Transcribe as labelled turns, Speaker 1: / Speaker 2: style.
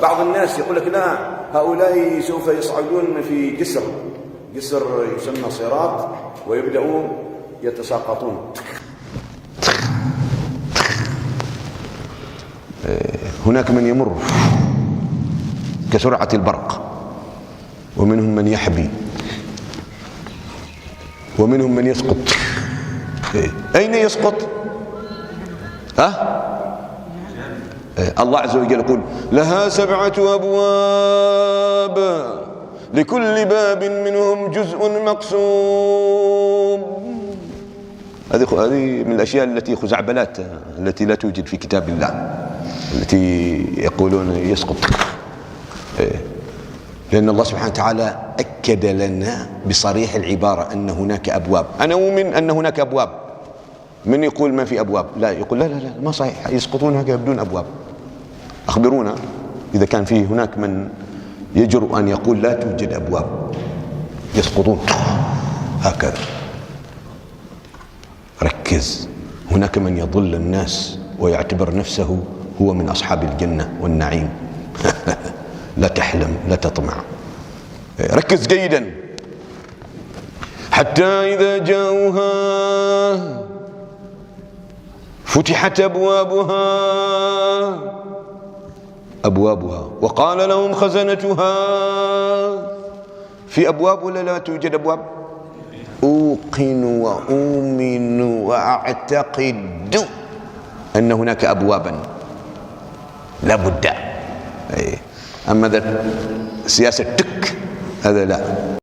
Speaker 1: بعض الناس يقول لك لا، هؤلاء سوف يصعدون في جسر يسمى صراط ويبدأون يتساقطون.
Speaker 2: هناك من يمر كسرعة البرق، ومنهم من يحبي، ومنهم من يسقط. أين يسقط؟ الله عز وجل يقول لها 7 أبواب لكل باب منهم جزء مقسوم. هذه من الأشياء التي خزعبلات، التي لا توجد في كتاب الله، التي يقولون يسقط. لأن الله سبحانه وتعالى أكد لنا بصريح العبارة أن هناك أبواب. أنا أؤمن أن هناك أبواب. من يقول ما في أبواب؟ لا، يقول لا لا لا ما صحيح، يسقطون هكذا بدون أبواب. أخبرونا إذا كان فيه هناك من يجرؤ أن يقول لا توجد أبواب، يسقطون هكذا. ركز، هناك من يضل الناس ويعتبر نفسه هو من أصحاب الجنة والنعيم. لا تحلم، لا تطمع. ركز جيدا. حتى إذا جاءوها فتحت أبوابها وقال لهم خزنتها. في أبواب ولا لا توجد أبواب؟ أوقن وأؤمن وأعتقد أن هناك أبوابا لا بد. أما سياسة تك هذا لا.